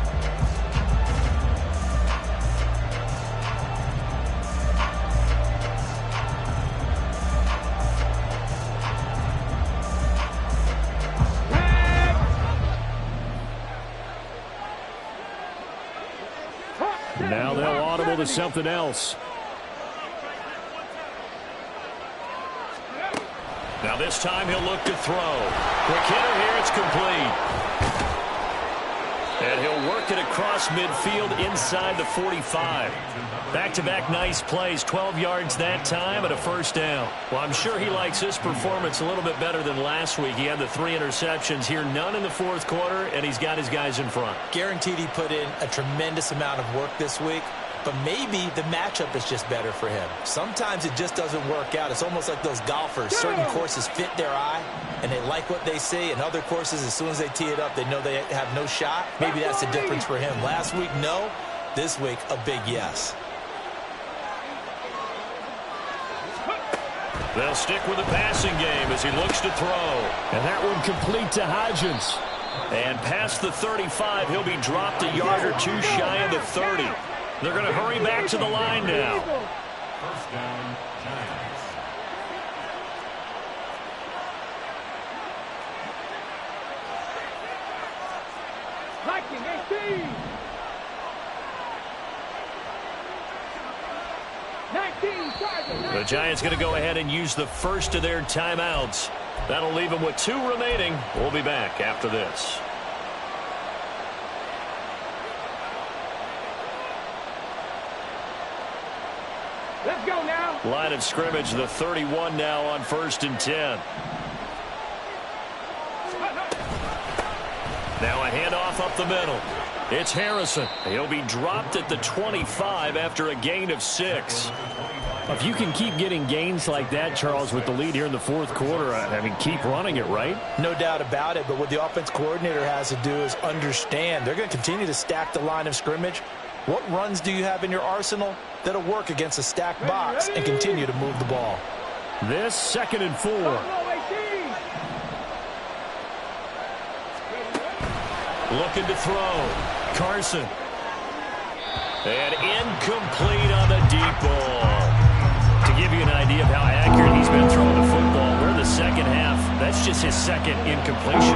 Now they'll audible to something else. Now this time he'll look to throw. Quick hitter here, it's complete. And he'll work it across midfield inside the 45. Back-to-back nice plays, 12 yards that time and a first down. Well, I'm sure he likes his performance a little bit better than last week. He had the 3 interceptions here, none in the 4th quarter, and he's got his guys in front. Guaranteed he put in a tremendous amount of work this week, but maybe the matchup is just better for him. Sometimes it just doesn't work out. It's almost like those golfers. Certain courses fit their eye, and they like what they see, and other courses, as soon as they tee it up, they know they have no shot. Maybe that's the difference for him. Last week, no. This week, a big yes. They'll stick with the passing game as he looks to throw. And that one complete to Hodgins. And past the 35, he'll be dropped a yard or 2 shy of the 30. They're going to hurry back to the line now. First down, Giants. Liking 18. 19 targets. The Giants going to go ahead and use the first of their timeouts. That'll leave them with 2 remaining. We'll be back after this. Let's go now. Line of scrimmage, the 31 now on 1st and 10. Now a handoff up the middle. It's Harrison. He'll be dropped at the 25 after a gain of 6. If you can keep getting gains like that, Charles, with the lead here in the 4th quarter, I mean, keep running it, right? No doubt about it, but what the offense coordinator has to do is understand they're going to continue to stack the line of scrimmage. What runs do you have in your arsenal that'll work against a stacked box and continue to move the ball? This 2nd and 4. Looking to throw. Carson. And incomplete on the deep ball. To give you an idea of how accurate he's been throwing the football, we're in the 2nd half. That's just his second incompletion.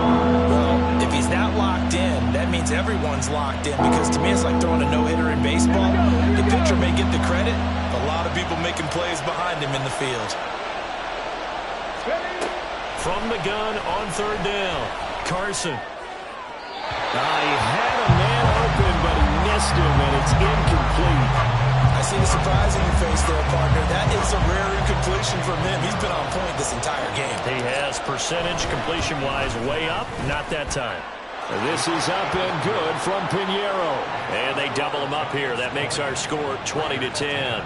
Well, if he's that locked in, that means everyone's locked in, because to me it's like throwing a no-hitter in baseball. The pitcher may get the credit, but a lot of people making plays behind him in the field. From the gun on third down, Carson. He had a man open, but he missed him, and it's incomplete. I see the surprise in your face there, partner. That is a rare incompletion from him. He's been on point this entire game. He has percentage completion-wise way up, not that time. This is up and good from Pinheiro. And they double him up here. That makes our score 20-10.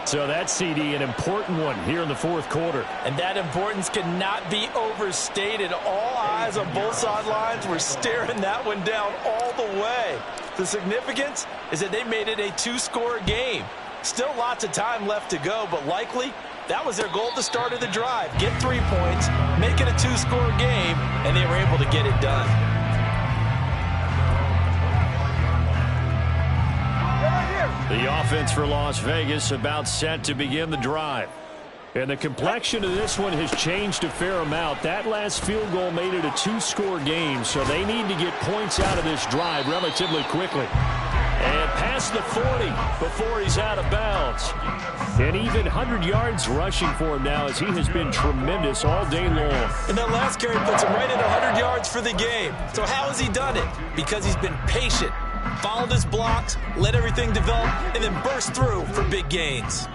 So that's, CD, an important one here in the fourth quarter. And that importance cannot be overstated. All eyes on both sidelines were staring that one down all the way. The significance is that they made it a two-score game. Still lots of time left to go, but likely that was their goal at the start of the drive. Get 3 points, make it a two-score game, and they were able to get it done. The offense for Las Vegas about set to begin the drive. And the complexion of this one has changed a fair amount. That last field goal made it a two-score game, so they need to get points out of this drive relatively quickly. And past the 40 before he's out of bounds. And even 100 yards rushing for him now, as he has been tremendous all day long. And that last carry puts him right at 100 yards for the game. So how has he done it? Because he's been patient, followed his blocks, let everything develop, and then burst through for big gains.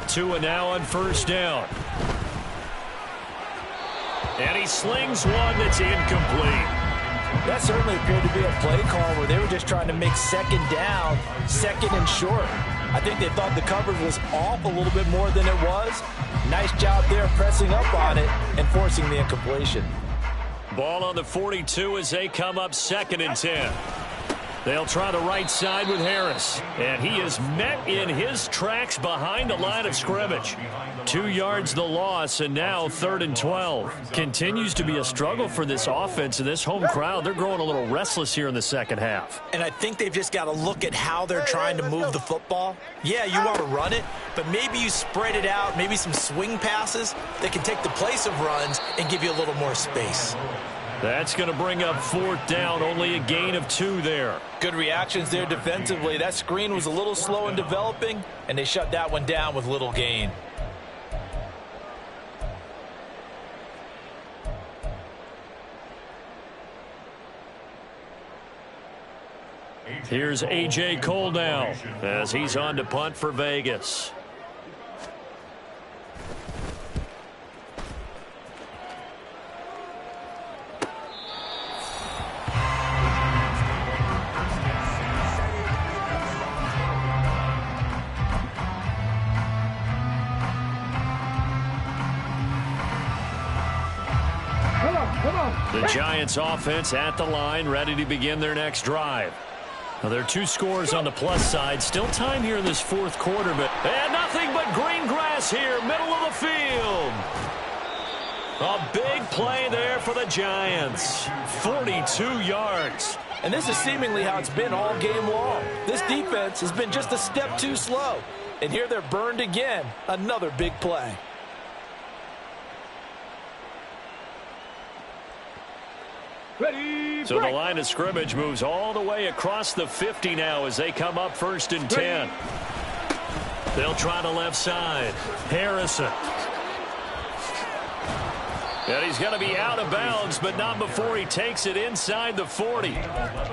Tua now on first down. And he slings one that's incomplete. That certainly appeared to be a play call where they were just trying to make second down, second and short. I think they thought the coverage was off a little bit more than it was. Nice job there pressing up on it and forcing the incompletion. Ball on the 42 as they come up 2nd and 10. They'll try the right side with Harris. And he is met in his tracks behind the line of scrimmage. 2 yards the loss, and now 3rd and 12. Continues to be a struggle for this offense and this home crowd. They're growing a little restless here in the second half. And I think they've just got to look at how they're trying to move the football. Yeah, you want to run it, but maybe you spread it out, maybe some swing passes that can take the place of runs and give you a little more space. That's going to bring up 4th down, only a gain of 2 there. Good reactions there defensively. That screen was a little slow in developing, and they shut that one down with little gain. Here's A.J. Cole now as he's on to punt for Vegas. The Giants offense at the line, ready to begin their next drive. Now, there are 2 scores on the plus side. Still time here in this fourth quarter, but and nothing but green grass here, middle of the field. A big play there for the Giants. 42 yards. And this is seemingly how it's been all game long. This defense has been just a step too slow. And here they're burned again. Another big play. Ready, so the line of scrimmage moves all the way across the 50 now as they come up 1st and 10. They'll try the left side. Harrison. And he's going to be out of bounds, but not before he takes it inside the 40.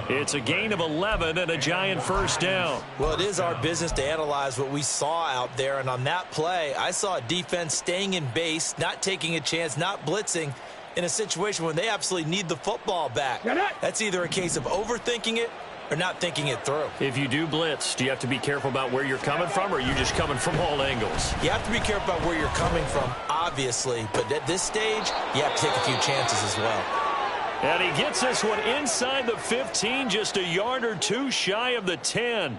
It's a gain of 11 and a Giant 1st down. Well, it is our business to analyze what we saw out there. And on that play, I saw a defense staying in base, not taking a chance, not blitzing, in a situation where they absolutely need the football back. That's either a case of overthinking it or not thinking it through. If you do blitz, do you have to be careful about where you're coming from, or are you just coming from all angles? You have to be careful about where you're coming from, obviously. But at this stage, you have to take a few chances as well. And he gets this one inside the 15, just a yard or 2 shy of the 10.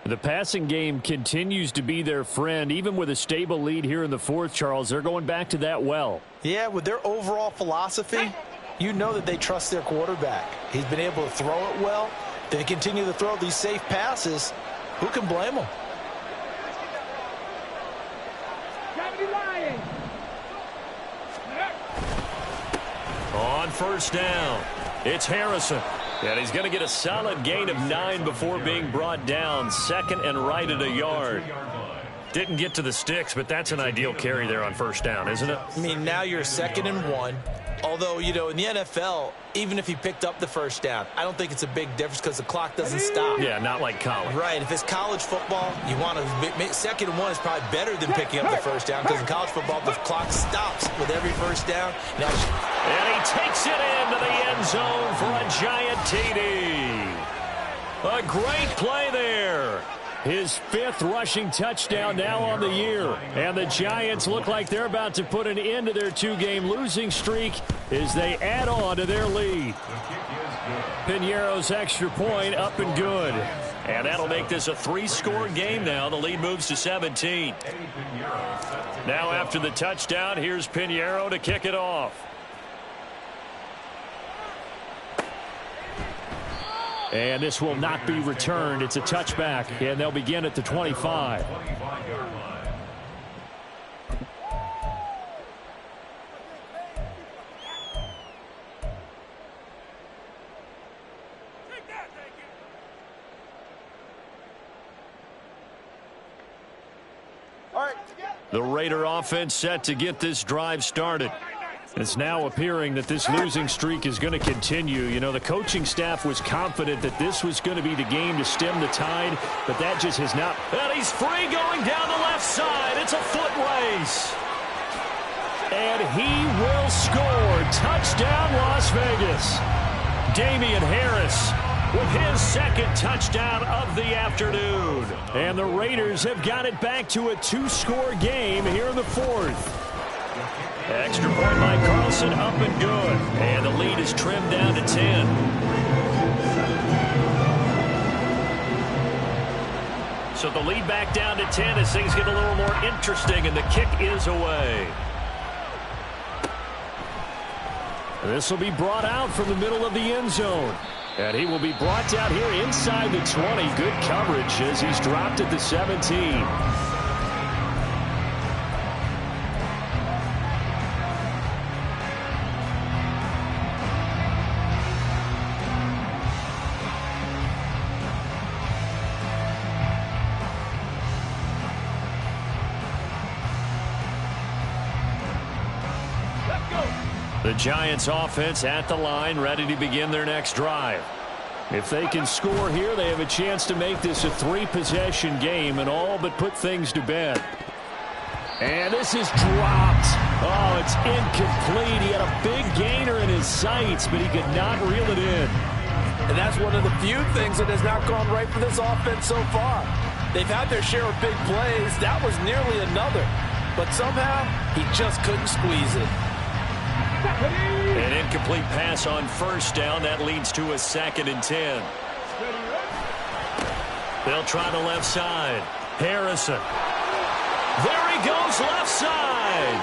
The passing game continues to be their friend. Even with a stable lead here in the fourth, Charles, they're going back to that well. Yeah, with their overall philosophy, you know that they trust their quarterback. He's been able to throw it well. They continue to throw these safe passes. Who can blame them? On first down, it's Harrison. And he's going to get a solid gain of 9 before being brought down. Second and right at a yard. Didn't get to the sticks, but that's an ideal carry there on first down, isn't it? I mean, now you're 2nd and 1. Although, you know, in the NFL, even if he picked up the first down, I don't think it's a big difference because the clock doesn't stop. Yeah, not like college. Right. If it's college football, you want to 2nd and 1 is probably better than picking up the first down because in college football, the clock stops with every first down. Now, and he takes it into the end zone for a giant TD. A great play there. His 5th rushing touchdown now on the year. And the Giants look like they're about to put an end to their 2-game losing streak as they add on to their lead. Piñeiro's extra point up and good. And that'll make this a 3-score game now. The lead moves to 17. Now after the touchdown, here's Piñeiro to kick it off. And this will not be returned. It's a touchback, and they'll begin at the 25. The Raider offense set to get this drive started. It's now appearing that this losing streak is going to continue. You know, the coaching staff was confident that this was going to be the game to stem the tide, but that just has not. And he's free going down the left side. It's a foot race. And he will score. Touchdown, Las Vegas. Damian Harris with his 2nd touchdown of the afternoon. And the Raiders have got it back to a 2-score game here in the 4th. Extra point by Carlson, up and good. And the lead is trimmed down to 10. So the lead back down to 10 as things get a little more interesting, and the kick is away. This will be brought out from the middle of the end zone. And he will be brought down here inside the 20. Good coverage as he's dropped at the 17. The Giants offense at the line, ready to begin their next drive. If they can score here, they have a chance to make this a 3-possession game and all but put things to bed. And this is dropped. Oh, it's incomplete. He had a big gainer in his sights, but he could not reel it in. And that's one of the few things that has not gone right for this offense so far. They've had their share of big plays. That was nearly another. But somehow, he just couldn't squeeze it. An incomplete pass on first down. That leads to a 2nd and 10. They'll try the left side. Harrison. There he goes, left side.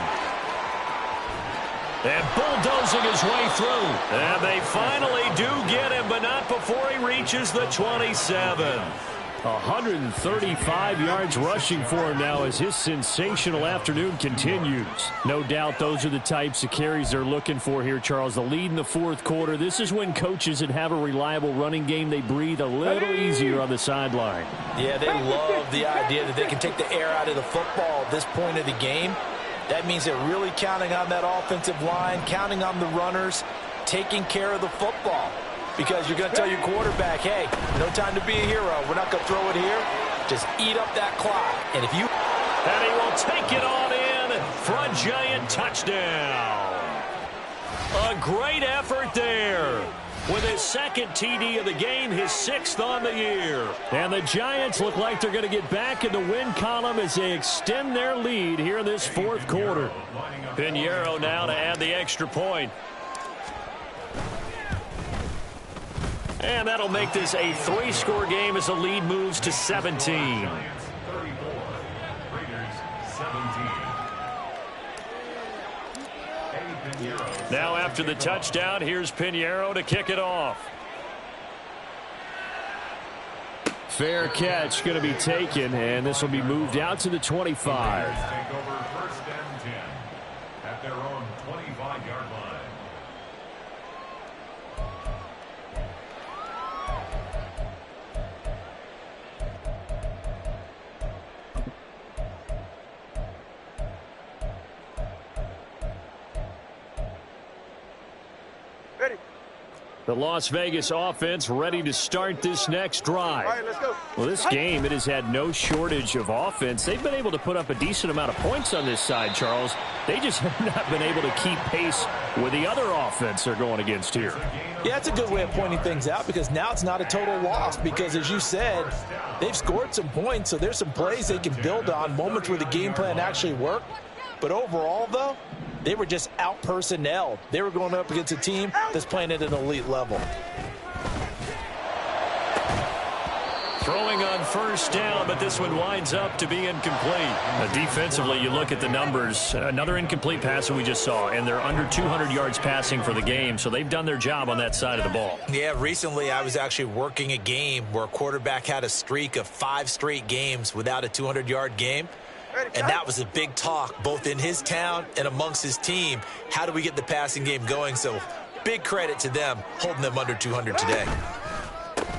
And bulldozing his way through. And they finally do get him, but not before he reaches the 27. 135 yards rushing for him now as his sensational afternoon continues. No doubt those are the types of carries they're looking for here, Charles. The lead in the 4th quarter. This is when coaches that have a reliable running game, they breathe a little easier on the sideline. Yeah, they love the idea that they can take the air out of the football at this point of the game. That means they're really counting on that offensive line, counting on the runners, taking care of the football. Because you're going to tell your quarterback, hey, no time to be a hero. We're not going to throw it here. Just eat up that clock. And if you... And he will take it on in for a giant touchdown. A great effort there. With his 2nd TD of the game, his 6th on the year. And the Giants look like they're going to get back in the win column as they extend their lead here in this 4th quarter. Piñeiro now to add the extra point. And that'll make this a 3-score game as the lead moves to 17. Now after the touchdown, here's Piñeiro to kick it off. Fair catch going to be taken, and this will be moved out to the 25. Take over 1st and 10 at their own 25. The Las Vegas offense ready to start this next drive. All right, let's go. Well, this game, it has had no shortage of offense. They've been able to put up a decent amount of points on this side, Charles. They just have not been able to keep pace with the other offense they're going against here. Yeah, it's a good way of pointing things out because now it's not a total loss because, as you said, they've scored some points, so there's some plays they can build on, moments where the game plan actually worked. But overall, though, they were just out-personnelled. They were going up against a team that's playing at an elite level. Throwing on first down, but this one winds up to be incomplete. Defensively, you look at the numbers. Another incomplete pass that we just saw, and they're under 200 yards passing for the game, so they've done their job on that side of the ball. Yeah, recently I was actually working a game where a quarterback had a streak of 5 straight games without a 200-yard game. And that was a big talk, both in his town and amongst his team. How do we get the passing game going? So big credit to them holding them under 200 today.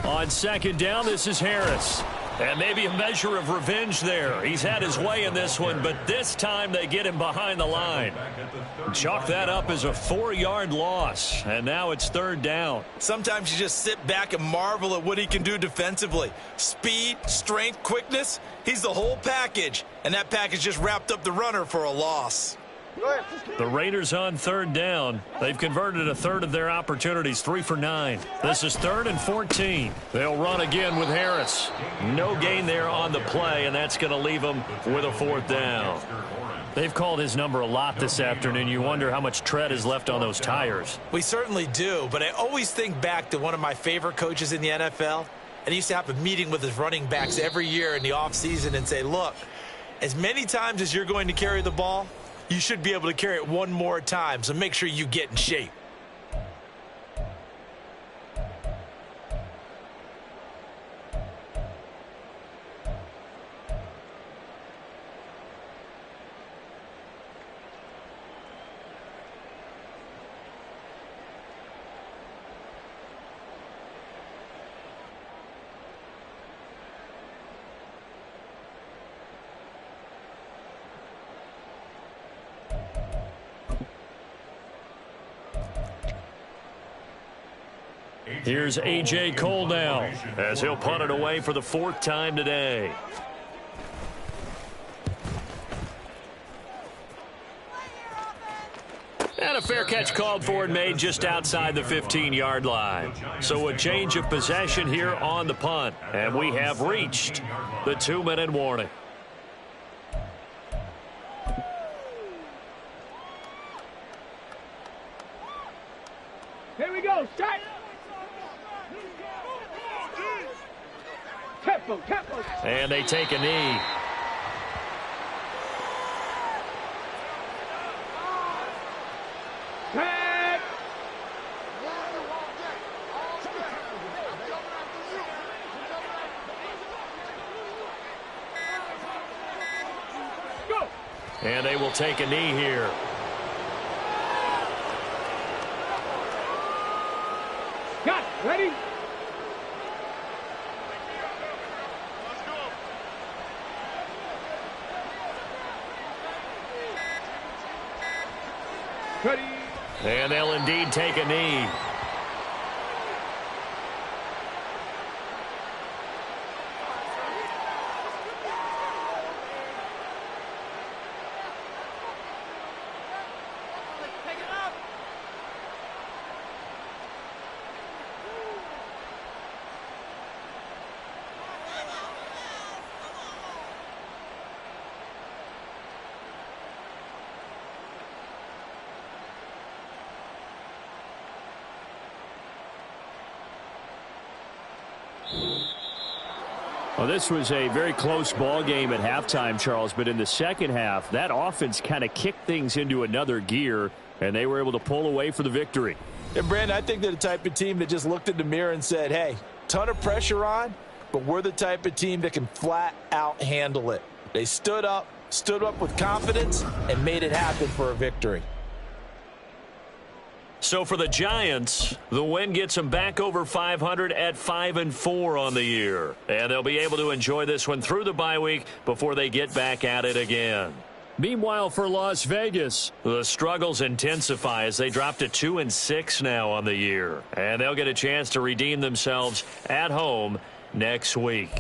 On second down, this is Harris. And maybe a measure of revenge there. He's had his way in this one, but this time they get him behind the line. Chalk that up as a 4-yard loss, and now it's third down. Sometimes you just sit back and marvel at what he can do defensively. Speed, strength, quickness, he's the whole package. And that package just wrapped up the runner for a loss. The Raiders on third down. They've converted a third of their opportunities, 3 for 9. This is 3rd and 14. They'll run again with Harris. No gain there on the play, and that's going to leave them with a 4th down. They've called his number a lot this afternoon. You wonder how much tread is left on those tires. We certainly do, but I always think back to one of my favorite coaches in the NFL. And he used to have a meeting with his running backs every year in the offseason and say, look, as many times as you're going to carry the ball, you should be able to carry it one more time, so make sure you get in shape. Here's A.J. Cole now as he'll punt it away for the 4th time today. And a fair catch called for and made just outside the 15-yard line. So a change of possession here on the punt. And we have reached the 2-minute warning. Here we go. Start. Tempo, tempo. And they take a knee. Tag. Go. And they will take a knee here. Got it. Ready? Ready. And they'll indeed take a knee. Well, this was a very close ball game at halftime, Charles, but in the second half, that offense kind of kicked things into another gear, and they were able to pull away for the victory. And, Brandon, I think they're the type of team that just looked in the mirror and said, hey, ton of pressure on, but we're the type of team that can flat out handle it. They stood up with confidence, and made it happen for a victory. So for the Giants, the win gets them back over 500 at 5-4 on the year. And they'll be able to enjoy this one through the bye week before they get back at it again. Meanwhile, for Las Vegas, the struggles intensify as they drop to 2-6 now on the year. And they'll get a chance to redeem themselves at home next week.